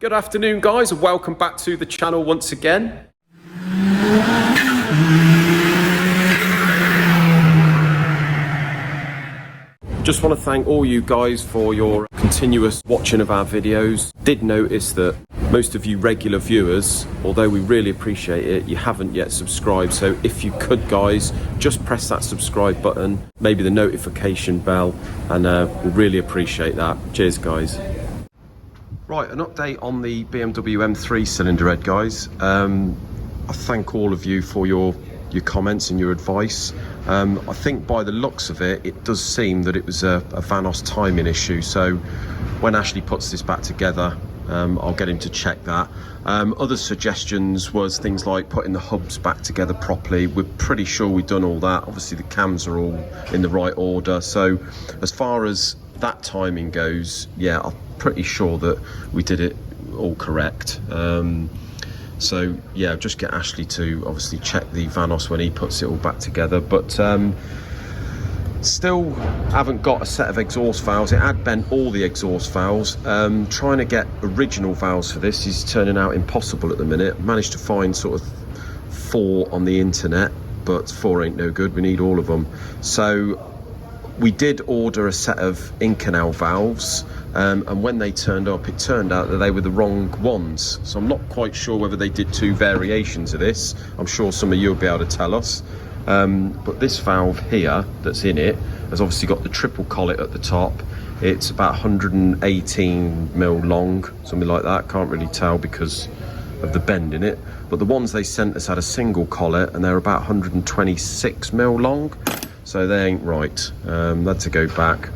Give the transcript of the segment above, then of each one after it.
Good afternoon, guys, and welcome back to the channel once again. Just want to thank all you guys for your continuous watching of our videos. Did notice that most of you regular viewers, although we really appreciate it, you haven't yet subscribed. So if you could, guys, just press that subscribe button, maybe the notification bell, and we really appreciate that. Cheers, guys. Right, an update on the BMW M3 cylinder head, guys. I thank all of you for your comments and your advice. I think by the looks of it, it does seem that it was a Vanos timing issue. So when Ashley puts this back together, I'll get him to check that. Other suggestions was things like putting the hubs back together properly. We're pretty sure we've done all that. Obviously the cams are all in the right order. So as far as that timing goes, yeah, I'm pretty sure that we did it all correct. So yeah, just get Ashley to obviously check the Vanos when he puts it all back together. But still haven't got a set of exhaust valves. It had bent all the exhaust valves. Trying to get original valves for this is turning out impossible at the minute. Managed to find sort of 4 on the internet, but 4 ain't no good. We need all of them. So we did order a set of in-canal valves, and when they turned up, it turned out that they were the wrong ones. So I'm not quite sure whether they did 2 variations of this. I'm sure some of you will be able to tell us. But this valve here that's in it has obviously got the triple collet at the top. It's about 118 mil long, something like that. Can't really tell because of the bend in it. But the ones they sent us had a single collet, and they're about 126 mil long. So they ain't right. Had to go back.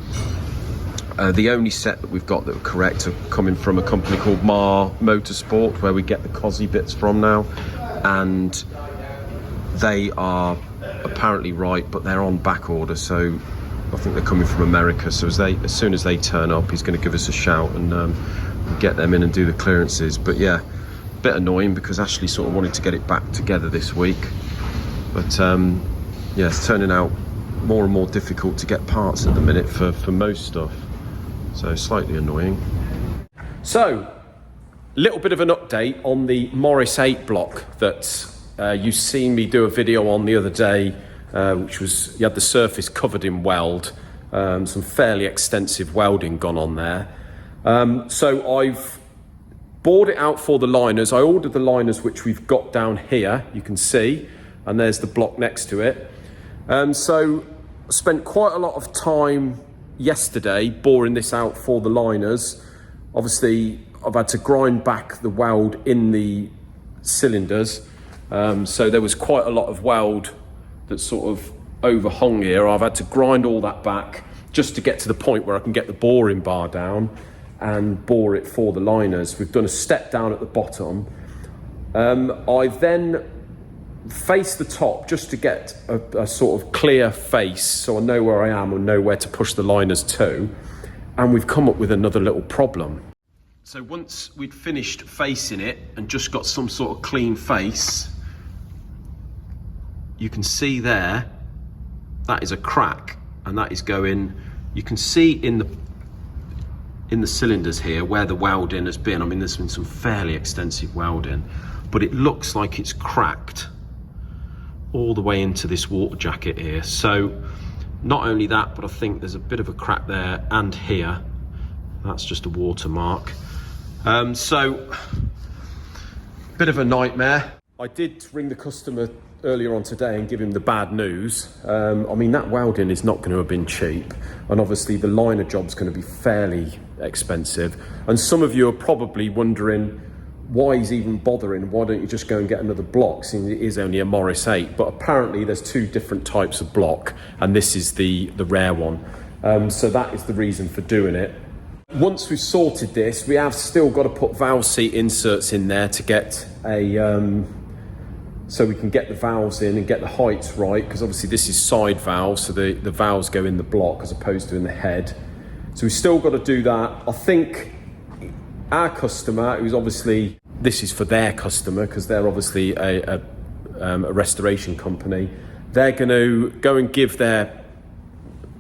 The only set that we've got that are correct are coming from a company called Mar Motorsport, where we get the Cosy bits from now, and they are apparently right, but they're on back order. So I think they're coming from America. So as soon as they turn up, he's going to give us a shout and we'll get them in and do the clearances. But yeah, a bit annoying because Ashley sort of wanted to get it back together this week, but yeah, it's turning out more and more difficult to get parts at the minute for most stuff, so slightly annoying. So a little bit of an update on the Morris 8 block that you seen me do a video on the other day, which was, you had the surface covered in weld, some fairly extensive welding gone on there. So I've bored it out for the liners. I ordered the liners, which we've got down here, you can see, and there's the block next to it. So I spent quite a lot of time yesterday boring this out for the liners. Obviously, I've had to grind back the weld in the cylinders. So there was quite a lot of weld that sort of overhung here. I've had to grind all that back just to get to the point where I can get the boring bar down and bore it for the liners. We've done a step down at the bottom. I then face the top just to get a sort of clear face, so I know where I am and know where to push the liners to, and we've come up with another little problem. So once we'd finished facing it and just got some sort of clean face, you can see there that is a crack, and that is going, you can see in the cylinders here where the welding has been. I mean, there's been some fairly extensive welding, but it looks like it's cracked all the way into this water jacket here. So not only that, but I think there's a bit of a crack there and here. That's just a watermark. So bit of a nightmare. I did ring the customer earlier on today and give him the bad news. I mean, that welding is not going to have been cheap, and obviously the liner job's going to be fairly expensive. And some of you are probably wondering why he's even bothering. Why don't you just go and get another block, seeing it is only a Morris 8? But apparently there's 2 different types of block, and this is the rare one. So that is the reason for doing it. Once we've sorted this, we have still got to put valve seat inserts in there to get a so we can get the valves in and get the heights right, because obviously this is side valves, so the valves go in the block as opposed to in the head. So we've still got to do that. I think our customer, who's obviously, this is for their customer because they're obviously a restoration company, they're going to go and give their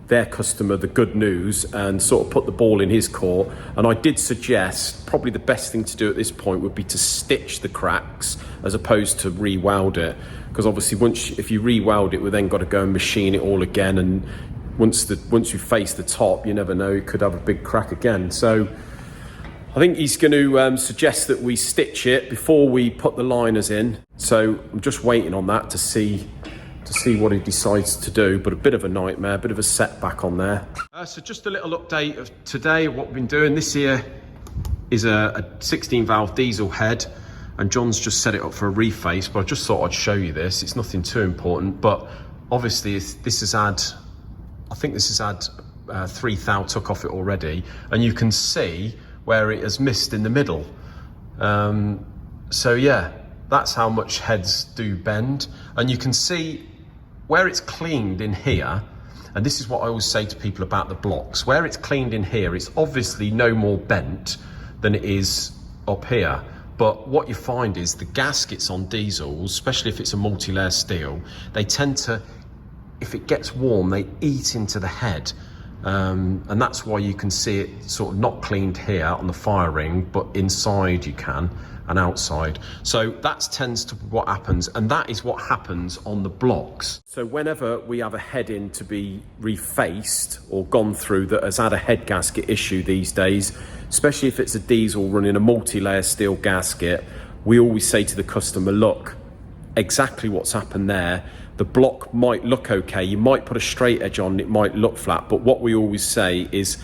their customer the good news and sort of put the ball in his court. And I did suggest probably the best thing to do at this point would be to stitch the cracks as opposed to re-weld it, because obviously if you re-weld it, we've then got to go and machine it all again, and once you face the top, you never know, it could have a big crack again. So I think he's going to suggest that we stitch it before we put the liners in. So I'm just waiting on that to see what he decides to do, but a bit of a nightmare, a bit of a setback on there. So just a little update of today, of what we've been doing. This here is a 16 valve diesel head, and John's just set it up for a reface, but I just thought I'd show you this. It's nothing too important, but obviously this has had, I think this has had 3 thou took off it already, and you can see where it has missed in the middle. So yeah, that's how much heads do bend, and you can see where it's cleaned in here. And this is what I always say to people about the blocks. Where it's cleaned in here, it's obviously no more bent than it is up here. But what you find is the gaskets on diesels, especially if it's a multi-layer steel, they tend to, if it gets warm, they eat into the head. And that's why you can see it sort of not cleaned here on the fire ring, but inside you can, and outside. So that tends to be what happens, and that is what happens on the blocks. So whenever we have a head in to be refaced or gone through that has had a head gasket issue these days, especially if it's a diesel running a multi-layer steel gasket, we always say to the customer, look, exactly what's happened there. The block might look okay, you might put a straight edge on, it might look flat, but what we always say is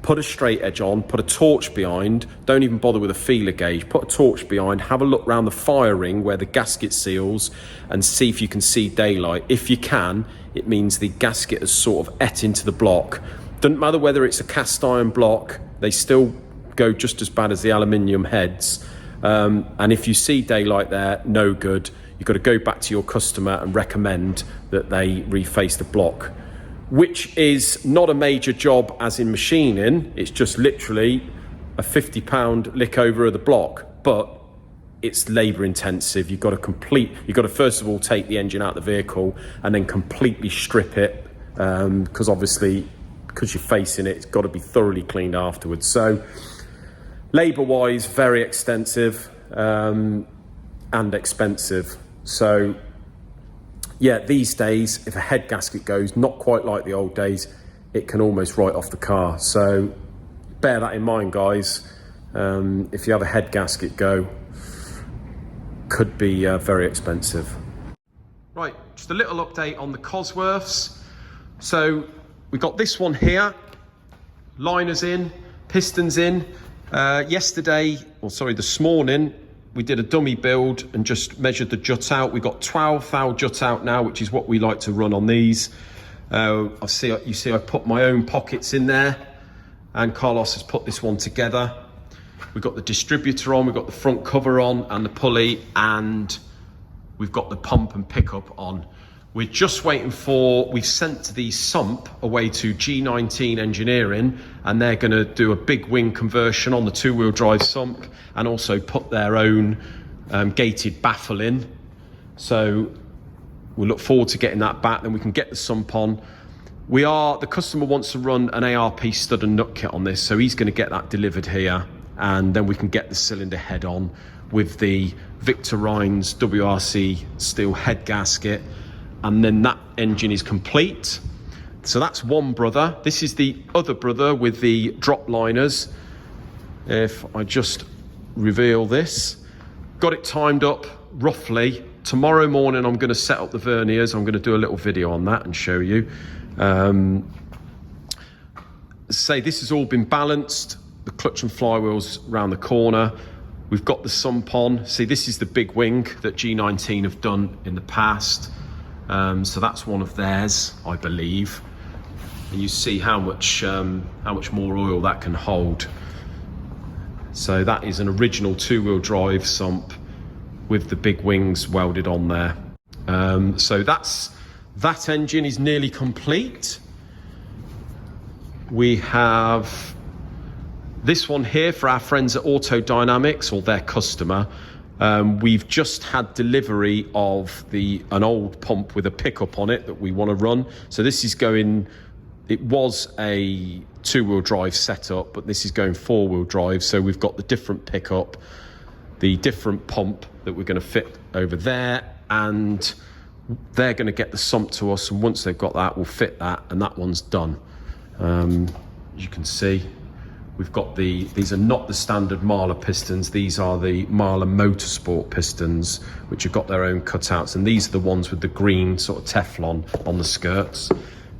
put a straight edge on, put a torch behind, don't even bother with a feeler gauge, put a torch behind, have a look around the fire ring where the gasket seals and see if you can see daylight. If you can, it means the gasket has sort of ate into the block. Doesn't matter whether it's a cast iron block, they still go just as bad as the aluminium heads. And if you see daylight there, no good. You've got to go back to your customer and recommend that they reface the block, which is not a major job as in machining. It's just literally a £50 lick over of the block, but it's labor intensive. You've got to first of all take the engine out of the vehicle and then completely strip it, because obviously, because you're facing it, it's got to be thoroughly cleaned afterwards. So labor wise, very extensive and expensive. So yeah, these days, if a head gasket goes, not quite like the old days, it can almost write off the car. So bear that in mind, guys. If you have a head gasket go, could be very expensive. Right, just a little update on the Cosworths. So we got this one here, liners in, pistons in. This morning, we did a dummy build and just measured the jut out. We got 12 thou jut out now, which is what we like to run on these. You see I put my own pockets in there, and Carlos has put this one together. We've got the distributor on, we've got the front cover on and the pulley, and we've got the pump and pickup on. We're just waiting we've sent the sump away to G19 Engineering, and they're going to do a big wing conversion on the 2-wheel drive sump and also put their own gated baffle in. So we'll look forward to getting that back, then we can get the sump on. The customer wants to run an ARP stud and nut kit on this, so he's going to get that delivered here, and then we can get the cylinder head on with the Victor Rhines WRC steel head gasket. And then that engine is complete. So that's one brother. This is the other brother with the drop liners. If I just reveal this, got it timed up roughly. Tomorrow morning I'm going to set up the verniers. I'm going to do a little video on that and show you. This has all been balanced. The clutch and flywheels around the corner. We've got the sump on. See, this is the big wing that G19 have done in the past. So that's one of theirs, I believe. And you see how much more oil that can hold. So that is an original 2-wheel drive sump with the big wings welded on there. So that engine is nearly complete. We have this one here for our friends at Auto Dynamics, or their customer. We've just had delivery of an old pump with a pickup on it that we want to run. So this is going It was a 2-wheel drive setup, but this is going 4-wheel drive. So we've got the different pickup, the different pump that we're going to fit over there, and they're going to get the sump to us. And once they've got that, we'll fit that, and that one's done. As you can see, we've got these are not the standard Marler pistons. These are the Marler Motorsport pistons, which have got their own cutouts. And these are the ones with the green sort of Teflon on the skirts.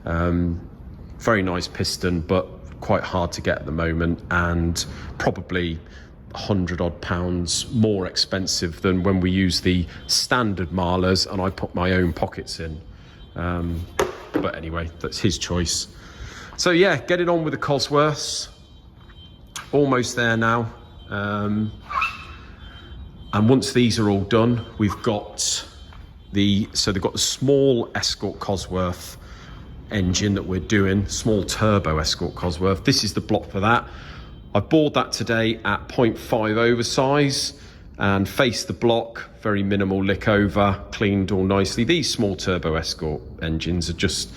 Very nice piston, but quite hard to get at the moment, and probably £100 more expensive than when we use the standard Marlers and I put my own pockets in. But anyway, that's his choice. So yeah, getting on with the Cosworths. Almost there now. And once these are all done, we've got so they've got the small Escort Cosworth engine that we're doing, small turbo Escort Cosworth. This is the block for that. I bored that today at 0.5 oversize and faced the block, very minimal lick over, cleaned all nicely. These small turbo Escort engines are just,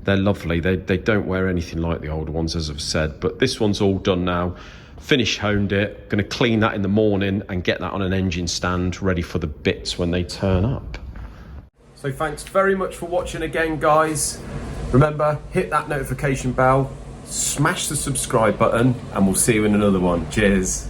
they're lovely. They don't wear anything like the older ones, as I've said, but this one's all done now. Finish honed it, gonna clean that in the morning and get that on an engine stand ready for the bits when they turn up. So thanks very much for watching again, guys. Remember, hit that notification bell, smash the subscribe button, and we'll see you in another one. Cheers.